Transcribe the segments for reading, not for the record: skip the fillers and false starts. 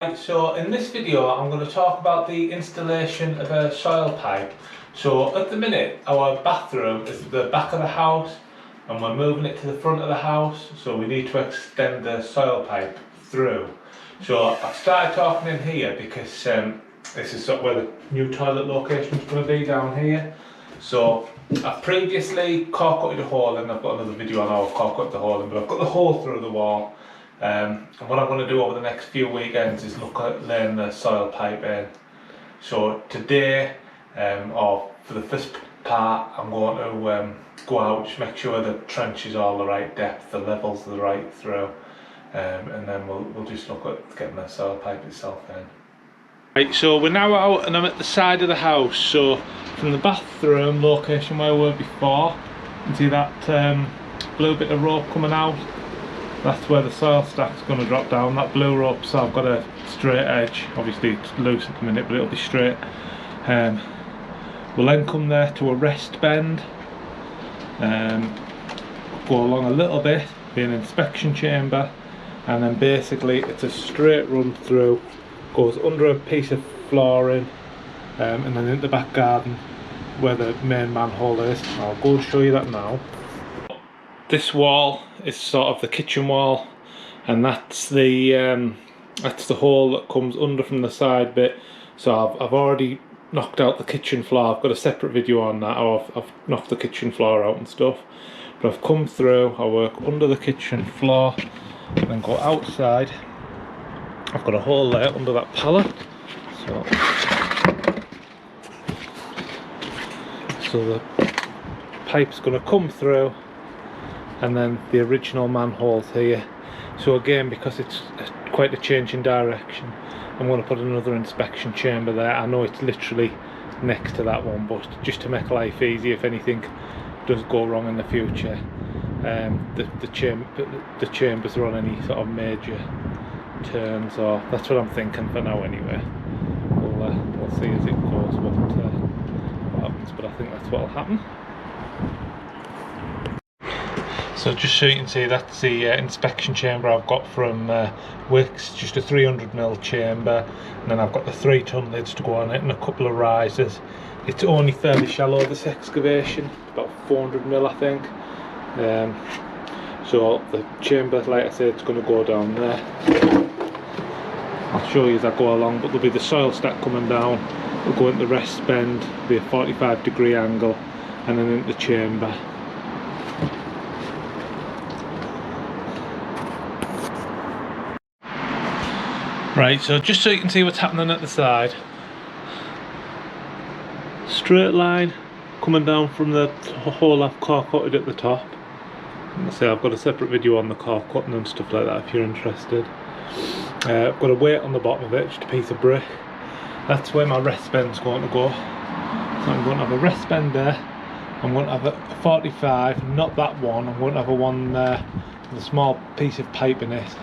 So in this video I'm going to talk about the installation of a soil pipe. So at the minute our bathroom is at the back of the house and we're moving it to the front of the house, so we need to extend the soil pipe through. So I've started talking in here because this is sort of where the new toilet location is going to be, down here. So I've previously core-cutted a hole, and I've got another video on how I've core-cut the hole in, but I've got the hole through the wall. And what I'm going to do over the next few weekends is look at laying the soil pipe in. So today, or for the first part, I'm going to go out, just make sure the trench is all the right depth, the levels are the right through, and then we'll just look at getting the soil pipe itself in. Right, so we're now out and I'm at the side of the house. So from the bathroom location where we were before, you can see that blue bit of rope coming out. That's where the soil stack's going to drop down, that blue rope. So I've got a straight edge, obviously it's loose at the minute but it'll be straight. We'll then come there to a rest bend, go along a little bit, be an inspection chamber, and then basically it's a straight run through, goes under a piece of flooring, and then into the back garden where the main manhole is. I'll go and show you that now. This wall is sort of the kitchen wall, and that's the hole that comes under from the side bit. So I've already knocked out the kitchen floor. I've got a separate video on that, how I've knocked the kitchen floor out and stuff. But I've come through, I work under the kitchen floor and then go outside. I've got a hole there under that pallet. So the pipe's going to come through, and then the original manhole's here. So again, because it's quite a change in direction, I'm going to put another inspection chamber there. I know it's literally next to that one, but just to make life easy if anything does go wrong in the future, the chambers are on any sort of major turns, or that's what I'm thinking for now anyway. We'll see as it goes what happens, but I think that's what will happen. So just so you can see, that's the inspection chamber I've got from Wicks, just a 300mm chamber, and then I've got the 3-ton lids to go on it and a couple of risers. It's only fairly shallow, this excavation, about 400mm I think. So the chamber, like I said, it's going to go down there. I'll show you as I go along, but there'll be the soil stack coming down, we'll go into the rest bend, be a 45-degree angle, and then into the chamber. Right, so just so you can see what's happening at the side, straight line coming down from the hole I've core-cutted at the top. And say I've got a separate video on the core cutting and stuff like that if you're interested. I've got a weight on the bottom of it, just a piece of brick. That's where my rest bend's going to go. So I'm going to have a rest bend there. I'm going to have a 45, not that one. I'm going to have a one there with a small piece of pipe in it.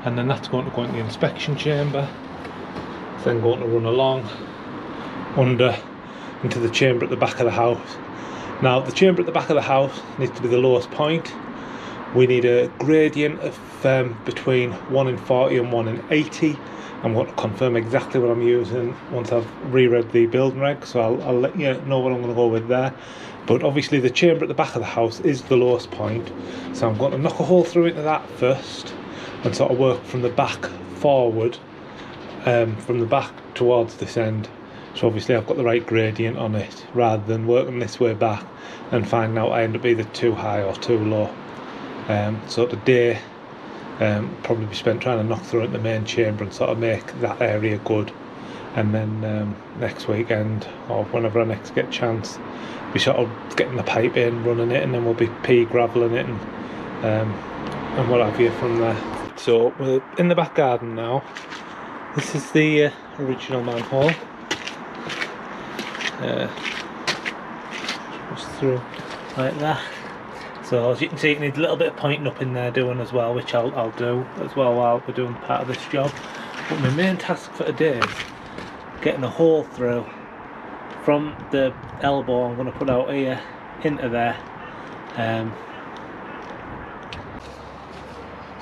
And then that's going to go into the inspection chamber. It's then going to run along under into the chamber at the back of the house. Now the chamber at the back of the house needs to be the lowest point. We need a gradient of between 1 in 40 and 1 in 80. I'm going to confirm exactly what I'm using once I've reread the building regs, so I'll let you know what I'm going to go with there. But obviously the chamber at the back of the house is the lowest point, so I'm going to knock a hole through into that first and sort of work from the back forward, from the back towards this end. So obviously I've got the right gradient on it, rather than working this way back and finding out I end up either too high or too low. So today probably be spent trying to knock through into the main chamber and sort of make that area good, and then next weekend or whenever I next get a chance, be sort of getting the pipe in, running it, and then we'll be graveling it and what have you from there. So we're in the back garden now. This is the original manhole. Just through like that. So as you can see, it needs a little bit of pointing up in there doing as well, which I'll do as well while we're doing part of this job. But my main task for today is getting a hole through from the elbow I'm going to put out here into there.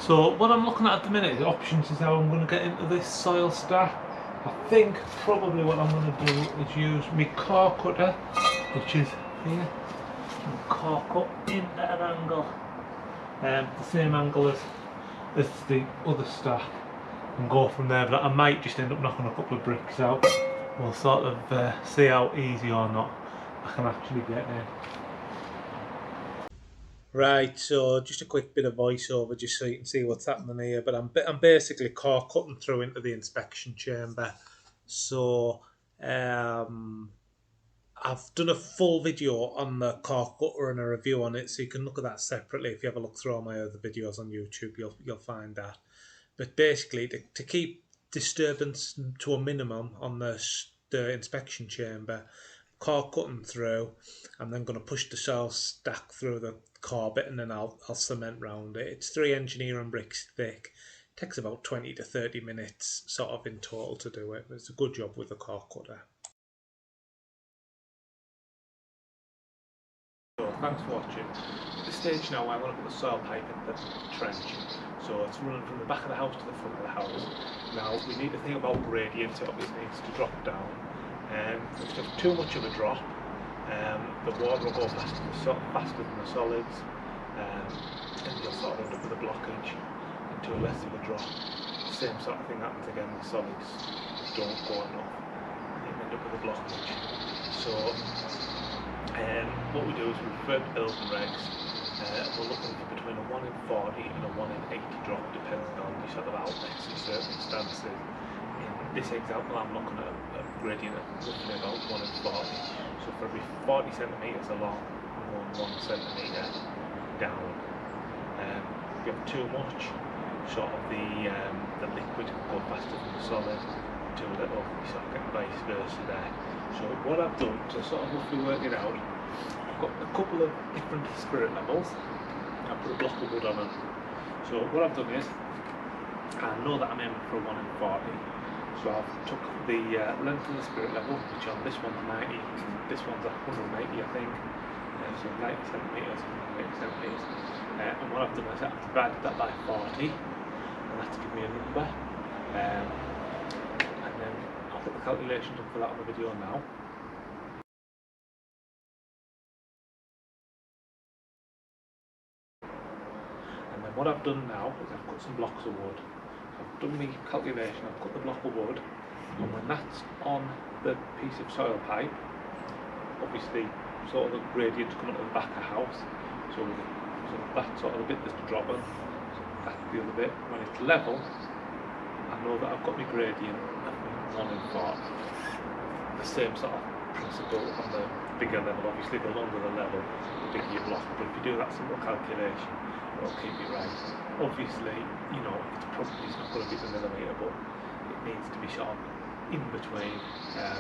So what I'm looking at the minute, the options is how I'm going to get into this soil stack. I think probably what I'm going to do is use my car cutter, which is here. Car cut in at an angle, the same angle as the other stack, and go from there. But I might just end up knocking a couple of bricks out. We'll sort of see how easy or not I can actually get in. Right, so just a quick bit of voiceover just so you can see what's happening here. But I'm basically car cutting through into the inspection chamber. So I've done a full video on the car cutter and a review on it, so you can look at that separately. If you have a look through all my other videos on YouTube, you'll find that. But basically, to keep disturbance to a minimum on the inspection chamber, car cutting through, I'm then going to push the soil stack through the car bit, and then I'll cement round it. It's 3 engineering bricks thick. It takes about 20 to 30 minutes sort of in total to do it, but it's a good job with the car cutter. So thanks for watching. At this stage now I'm going to put the soil pipe in the trench. So it's running from the back of the house to the front of the house. Now we need to think about gradient, it obviously needs to drop down. If there's too much of a drop, the water will go faster than the solids, and you'll sort of end up with a blockage into a less of a drop. The same sort of thing happens again with solids, don't go enough, and you end up with a blockage. So what we do is we refer to building regs. We're looking for between a 1 in 40 and a 1 in 80 drop, depending on the sort of outlets and circumstances. In this example, I'm looking at a gradient of roughly about 1 in 40. So for every 40 centimetres along, I'm going 1 centimetre down. If you have too much, sort of the liquid will go faster than the solid. Too little, you sort of get vice versa there. So what I've done to sort of roughly work it out, I've got a couple of different spirit levels. I've put a block of wood on them. So what I've done is, I know that I'm aiming for a 1 in 40. So I've took the length of the spirit level, which on this one's 90, and this one's 180 I think. So 90 centimetres, 180 centimetres. And what I've done is I've divided that by 40, and that's given me a number. And then I'll put the calculations up for that on the video now. And then what I've done now is I've cut some blocks of wood. I've done my calculation, I've cut the block of wood, and when that's on the piece of soil pipe, obviously sort of the gradient's coming to the back of the house, so that's sort of the bit that's dropping, so that's the other bit. When it's level, I know that I've got my gradient at 1 in 40. The same sort of principle on the bigger level. Obviously the longer the level, the bigger your block, but if you do that simple calculation, it'll keep you right. Obviously, you know, it's probably not going to be the millimetre, but it needs to be sort of in between a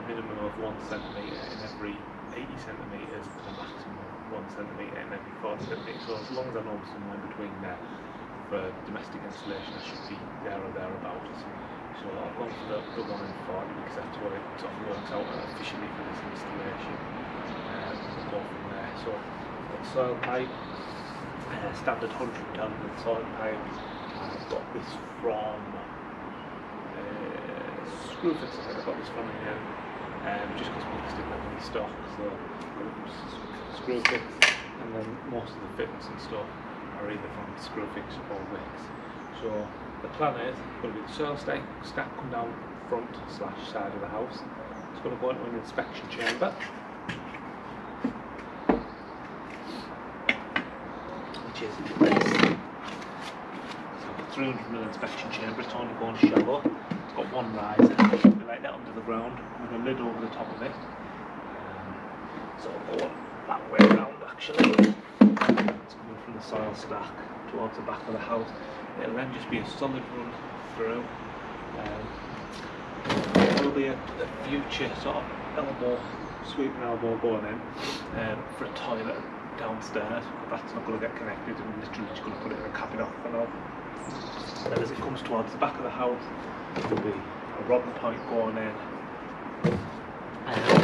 minimum of 1 centimetre in every 80 centimetres and a maximum of 1 centimetre in every 40 centimetres. So as long as I know somewhere in between there, for domestic installation I should be there or thereabouts. So I've gone for the 1 in 40 because that's what it sort of works out officially for this installation. We'll go from there. So the soil pipe, standard 100 Darlington soil pipe. I've got this from Screwfix, I think I got this from here, just because we didn't have any stock, so Screwfix, and then most of the fittings and stuff are either from Screwfix or Wix. So the plan is going to be the soil stack come down front / side of the house. It's going to go into an inspection chamber, which is this. So I've got 300mm inspection chamber, it's only going shallow. It's got one riser, like that under the ground, with a lid over the top of it. So I'll go that way around actually. It's coming from the soil stack towards the back of the house. It'll then just be a solid run through. There will be a future sort of sweeping elbow going in for a toilet downstairs, but that's not going to get connected, and literally just going to put it in a cabinet for now. And then as it comes towards the back of the house, there'll be a rodding point going in.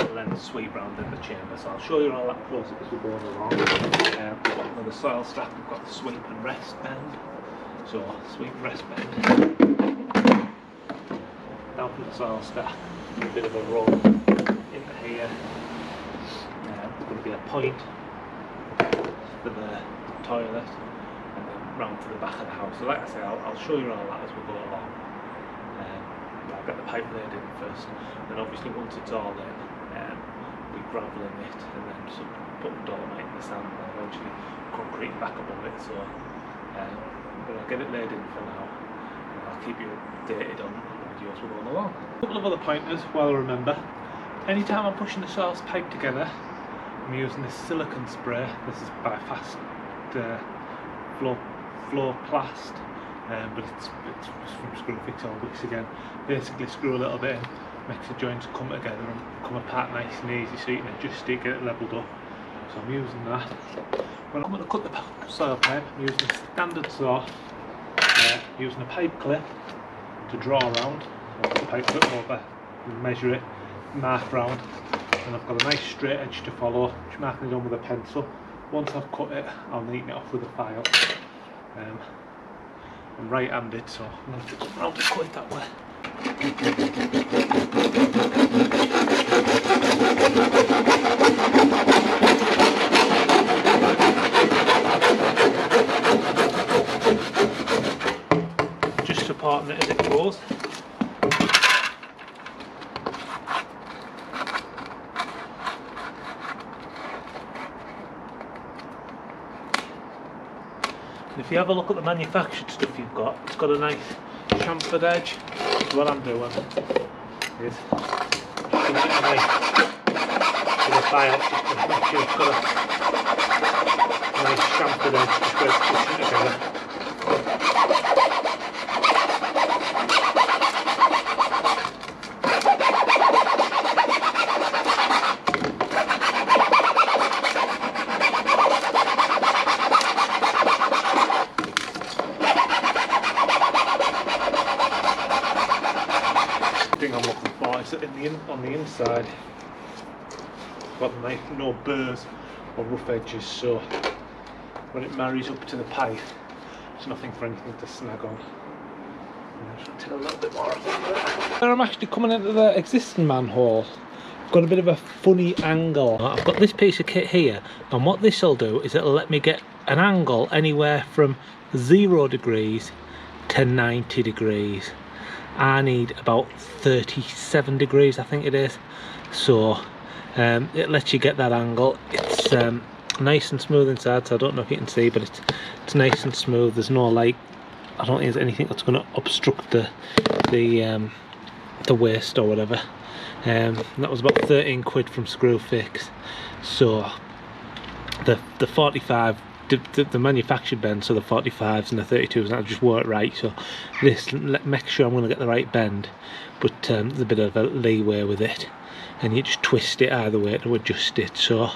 and then sweep round in the chamber. So I'll show you all that process as we're going along. We've got another soil stack, we've got the sweep and rest bend. So sweep and rest bend. Down from the soil stack, a bit of a roll into here. There's going to be a point for the toilet and then round to the back of the house. So like I say, I'll show you all that as we go along. I'll get the pipe laid in first, then obviously once it's all in, we graveling it and then sort of putting dolomite in the sand and eventually concrete back above it. So but I'll get it laid in for now and I'll keep you updated on videos we're going along. A couple of other pointers while I remember. Anytime I'm pushing the source pipe together, I'm using this silicone spray. This is by Fast Flow Plast. But it's from Screwfix All Wicks again. Basically screw a little bit in, makes the joints come together and come apart nice and easy so you can adjust it, get it levelled up. So I'm using that. When I'm going to cut the soil pipe, I'm using a standard saw, using a pipe clip to draw around. So the pipe clip over, measure it, mark round, and I've got a nice straight edge to follow, just marking it on with a pencil. Once I've cut it, I'll neaten it off with a file. I'm right-handed, so I'm going to come round and cut it that way. Just supporting it as it goes. If you have a look at the manufactured stuff you've got, it's got a nice chamfered edge. So what I'm doing is just giving it a nice with a file just to make sure it's got a nice chamfered edge just where it's pushing together. Thing I'm looking for is that on the inside got no burrs or rough edges, so when it marries up to the pipe there's nothing for anything to snag on. I'm just going to take a little bit more of that. I'm actually coming into the existing manhole. I've got a bit of a funny angle. I've got this piece of kit here, and what this will do is it'll let me get an angle anywhere from 0 degrees to 90 degrees. I need about 37 degrees, I think it is. So it lets you get that angle. It's nice and smooth inside, so I don't know if you can see, but it's nice and smooth. There's no I don't think there's anything that's going to obstruct the waste or whatever. That was about 13 quid from Screwfix. So the 45. The manufactured bend, so the 45s and the 32s, that just work right. So this makes sure I'm going to get the right bend, but there's a bit of a leeway with it, and you just twist it either way to adjust it. So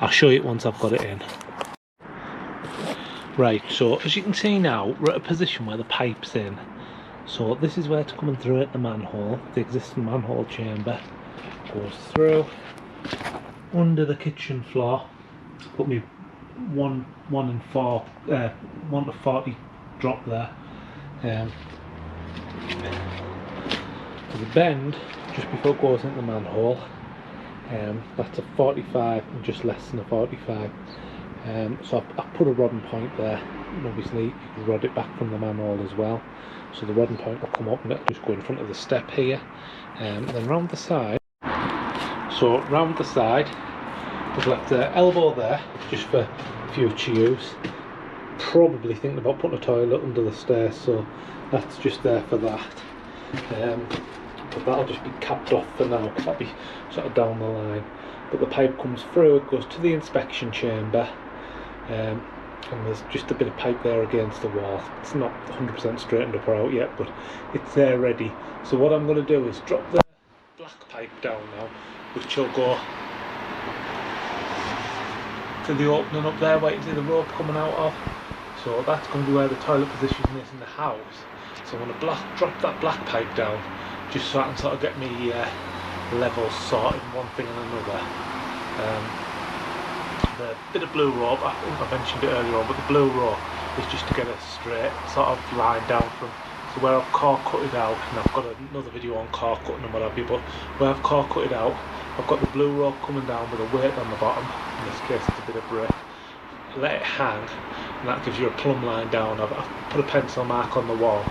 I'll show you once I've got it in. Right, so as you can see now, we're at a position where the pipe's in. So this is where it's coming through at the manhole. The existing manhole chamber goes through under the kitchen floor. Put me 1 to 40 drop there. There's a bend just before it goes into the manhole. That's a 45 and just less than a 45. So I've put a rod and point there, and obviously you can rod it back from the manhole as well. So the rod and point will come up and it'll just go in front of the step here. And then round the side. So round the side, I've left the elbow there just for future use. Probably thinking about putting a toilet under the stairs, so that's just there for that. But that'll just be capped off for now, because that'll be sort of down the line. But the pipe comes through, it goes to the inspection chamber, and there's just a bit of pipe there against the wall. It's not 100% straightened up or out yet, but it's there ready. So what I'm going to do is drop the black pipe down now, which will go to the opening up there where you see the rope coming out of. So that's going to be where the toilet position is in the house. So I'm going to drop that black pipe down just so I can sort of get me levels sorted, one thing and another. The bit of blue rope, I think I mentioned it earlier on, but the blue rope is just to get a straight sort of line down from, so where I've core cut it out, and I've got another video on core cutting and what have you, but where I've core cut it out, I've got the blue rope coming down with a weight on the bottom, in this case it's a bit of brick, let it hang, and that gives you a plumb line down. I've put a pencil mark on the wall,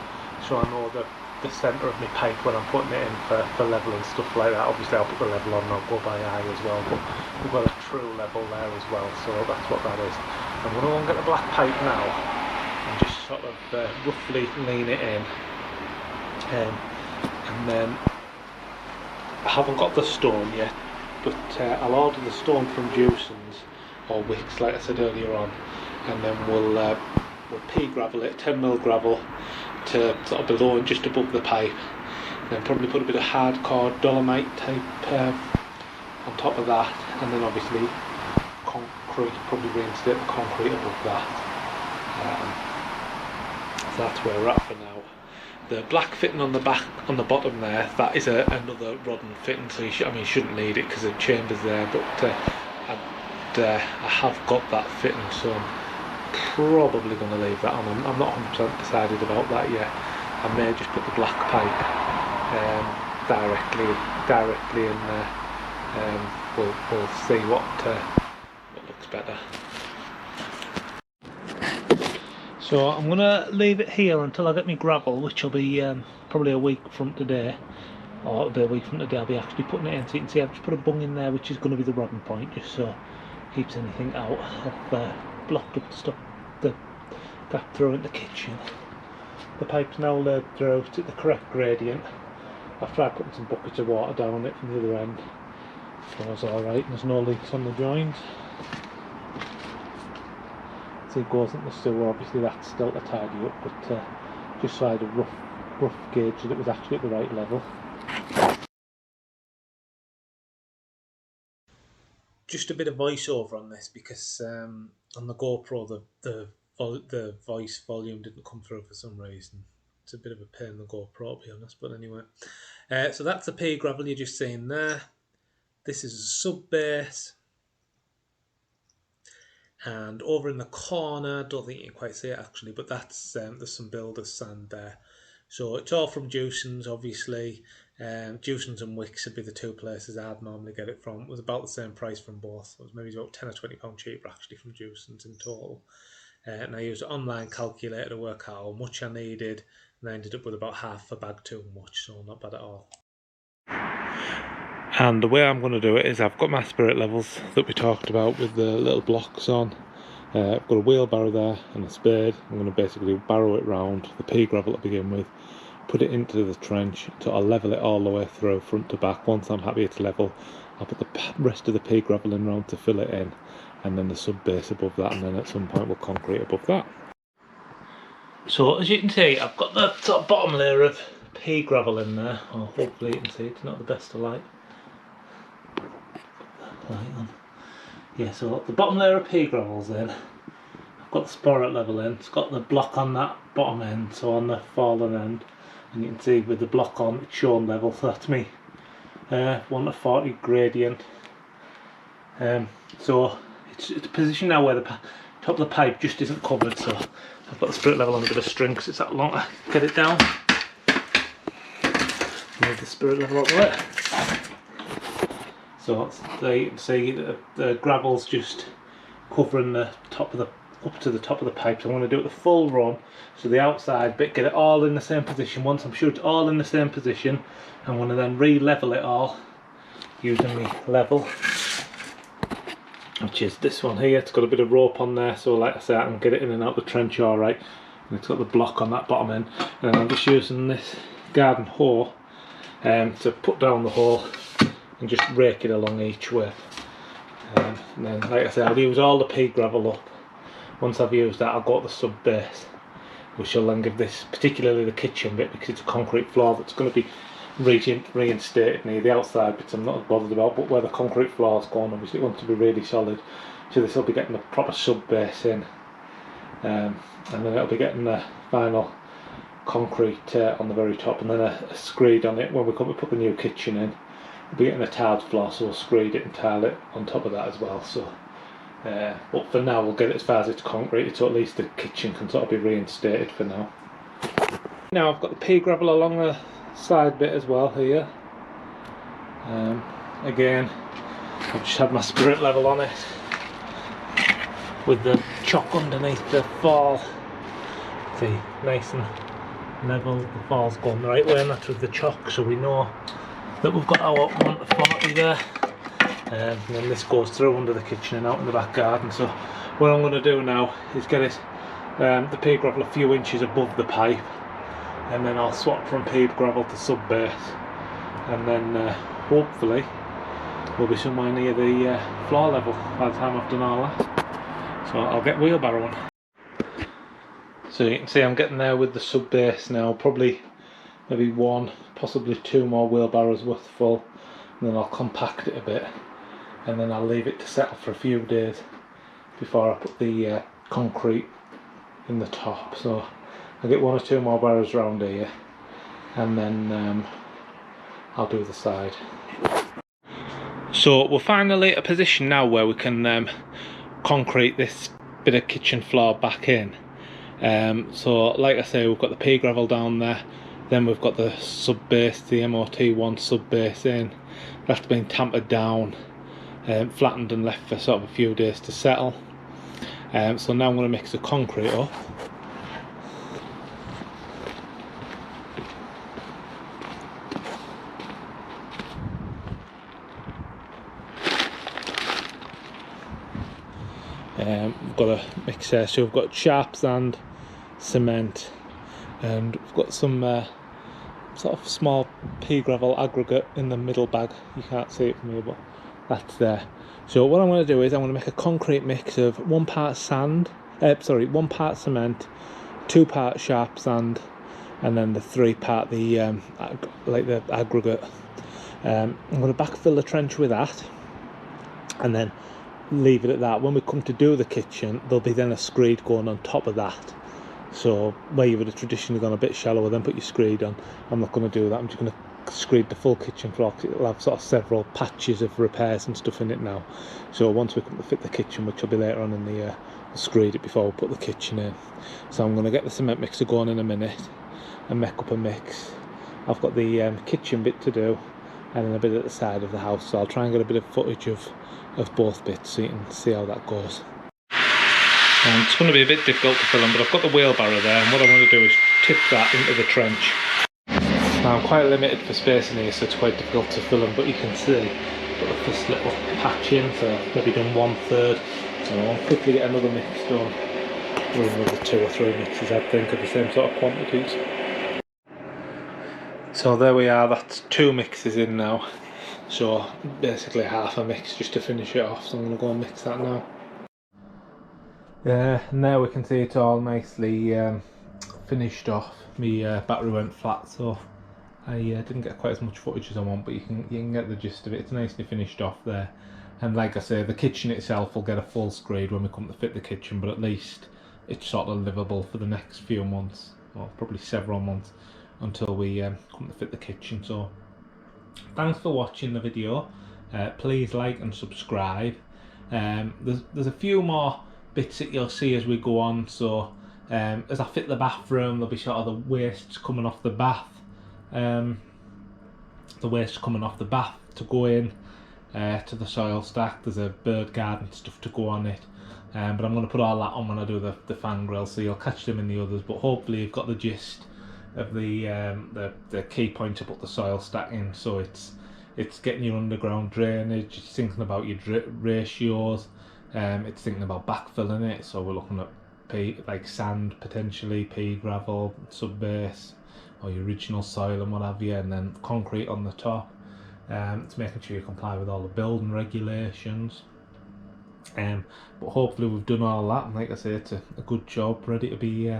so I know the centre of my pipe when I'm putting it in for level and stuff like that. Obviously I'll put the level on and I'll go by eye as well, but we've got a true level there as well, so that's what that is. I'm going to go and get the black pipe now and just sort of roughly lean it in, and then I haven't got the stone yet, but I'll order the stone from Jewson's or Wicks like I said earlier on, and then we'll pea gravel it, 10mm gravel to sort of below and just above the pipe, and then probably put a bit of hardcore dolomite type on top of that, and then obviously concrete, probably reinstate the concrete above that. So that's where we're at for now. The black fitting on the back, on the bottom there, that is another rod and fitting, so you shouldn't need it because the chamber's there, but I have got that fitting, so I'm probably going to leave that on. I'm not 100% decided about that yet. I may just put the black pipe directly in there. We'll see what looks better. So I'm going to leave it here until I get my gravel, which will be probably a week from today, or it'll be a week from today. I'll be actually putting it in, so you can see I've just put a bung in there, which is going to be the rodding point, just so it keeps anything out. I've blocked up the stuff, the gap through in the kitchen. The pipe's now laid through to the correct gradient. I've tried putting some buckets of water down it from the other end. Goes alright, there's no leaks on the joins. See, it goes into the sewer, obviously that's still to tidy up, but just so I had a rough gauge that it was actually at the right level. Just a bit of voiceover on this because on the GoPro the voice volume didn't come through for some reason. It's a bit of a pain in the GoPro to be honest, but anyway. So that's the pea gravel you're just seeing there. This is a sub base. And over in the corner, don't think you can quite see it actually, but that's there's some builder's sand there. So it's all from Jewson's, obviously. Jewson's and Wicks would be the two places I'd normally get it from. It was about the same price from both. It was maybe about £10 or £20 cheaper actually from Jewson's in total. And I used an online calculator to work out how much I needed, and I ended up with about half a bag too much, so not bad at all. And the way I'm going to do it is I've got my spirit levels that we talked about with the little blocks on. I've got a wheelbarrow there and a spade. I'm going to basically barrow it round the pea gravel to begin with, put it into the trench, so I'll level it all the way through front to back. Once I'm happy it's level, I'll put the rest of the pea gravel in round to fill it in, and then the sub base above that, and then at some point we'll concrete above that. So as you can see, I've got the sort of bottom layer of pea gravel in there, or hopefully you can see it's not the best of light. Yeah, so the bottom layer of pea gravel's in. I've got the sporate level in. It's got the block on that bottom end, so on the fallen end, and you can see with the block on it's shown level, so that's me 1 to 40 gradient. So it's positioned now where the top of the pipe just isn't covered, so I've got the spirit level on a bit of string because it's that long to get it down. Move the spirit level up the way. So you can see the gravel's just covering the top of the, up to the top of the pipe. So I'm going to do it the full run, so the outside bit, get it all in the same position. Once I'm sure it's all in the same position, I'm going to then re-level it all using my level, which is this one here. It's got a bit of rope on there, so like I say, I can get it in and out the trench alright. And it's got the block on that bottom end, and I'm just using this garden hoe to put down the hole and just rake it along each way. And then, like I said, I'll use all the pea gravel up. Once I've used that, I'll go to the sub base, which will then give this, particularly the kitchen bit, because it's a concrete floor that's going to be reinstated near the outside bits I'm not as bothered about, but where the concrete floor's gone, obviously it wants to be really solid, so this will be getting the proper sub base in, and then it'll be getting the final concrete on the very top, and then a screed on it when we come to put the new kitchen in. we'll be getting a tiled floor, so we'll screed it and tile it on top of that as well. So but for now we'll get it as far as it's concrete, so at least the kitchen can sort of be reinstated for now. Now I've got the pea gravel along the side bit as well here. Again, I've just had my spirit level on it with the chalk underneath the fall. See, nice and level, the fall's going the right way, and that's with the chalk, so we know that we've got our 1 to 40 there. And then this goes through under the kitchen and out in the back garden. So what I'm going to do now is get it, the pea gravel a few inches above the pipe, and then I'll swap from pea gravel to sub base, and then hopefully we'll be somewhere near the floor level by the time I've done all that. So I'll get wheelbarrowing. So you can see I'm getting there with the sub base now, probably maybe 1, possibly 2 more wheelbarrows worth full, and then I'll compact it a bit, and then I'll leave it to settle for a few days before I put the concrete in the top. So I'll get 1 or 2 more barrows around here, and then I'll do the side. So we're finally at a position now where we can concrete this bit of kitchen floor back in. So like I say, we've got the pea gravel down there, then we've got the sub base, the MOT1 sub base in. That's been tampered down, flattened and left for sort of a few days to settle. So now I'm going to mix the concrete up. We've got a mixer, so we've got sharp sand, cement, and we've got some sort of small pea gravel aggregate in the middle bag. You can't see it from here, but that's there. So what I'm going to do is I'm going to make a concrete mix of 1 part sand, 1 part cement, 2 parts sharp sand, and then the 3 part the like the aggregate. I'm going to backfill the trench with that, and then leave it at that. When we come to do the kitchen, there'll be then a screed going on top of that. So where you would have traditionally gone a bit shallower, then put your screed on, I'm not going to do that. I'm just going to screed the full kitchen floor, because it'll have sort of several patches of repairs and stuff in it now. So once we come to fit the kitchen, which will be later on in the year, I'll screed it before we put the kitchen in. So I'm going to get the cement mixer going in a minute and make up a mix. I've got the kitchen bit to do, and then a bit at the side of the house, so I'll try and get a bit of footage of both bits so you can see how that goes. It's going to be a bit difficult to film, but I've got the wheelbarrow there, and what I want to do is tip that into the trench. Now I'm quite limited for space in here, so it's quite difficult to film, but you can see I've got the first little patch in, so I've maybe done 1/3. So I'll quickly get another mix done, or another 2 or 3 mixes I think of the same sort of quantities. So there we are, that's 2 mixes in now. So basically half a mix just to finish it off, so I'm going to go and mix that now. Now we can see it all nicely finished off. My battery went flat, so I didn't get quite as much footage as I want, but you can get the gist of it. It's nicely finished off there, and like I say, the kitchen itself will get a full screed when we come to fit the kitchen, but at least it's sort of livable for the next few months, or probably several months, until we come to fit the kitchen. So thanks for watching the video. Please like and subscribe. There's a few more bits that you'll see as we go on. So as I fit the bathroom, there'll be sort of the wastes coming off the bath, to go in to the soil stack. There's a bird garden stuff to go on it, but I'm going to put all that on when I do the fan grill, so you'll catch them in the others. But hopefully you've got the gist of the key point to put the soil stack in. So it's getting your underground drainage, it's thinking about your ratios, it's thinking about backfilling it. So we're looking at like sand, potentially pea gravel, sub base, or your original soil and what have you, and then concrete on the top. It's making sure you comply with all the building regulations. But hopefully we've done all that, and like I say, it's a good job ready to be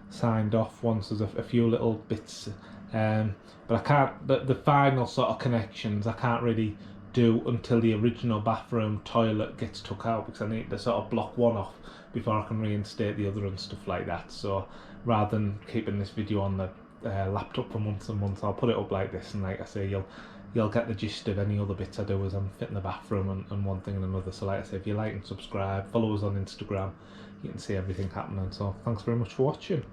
signed off once there's a few little bits, but I can't, the final sort of connections I can't really do until the original bathroom toilet gets took out, because I need to sort of block one off before I can reinstate the other and stuff like that. So rather than keeping this video on the laptop for months and months, I'll put it up like this, and like I say, you'll you'll get the gist of any other bits I do as I'm fitting the bathroom and one thing and another. So like I say, if you like and subscribe, follow us on Instagram, you can see everything happening. So thanks very much for watching.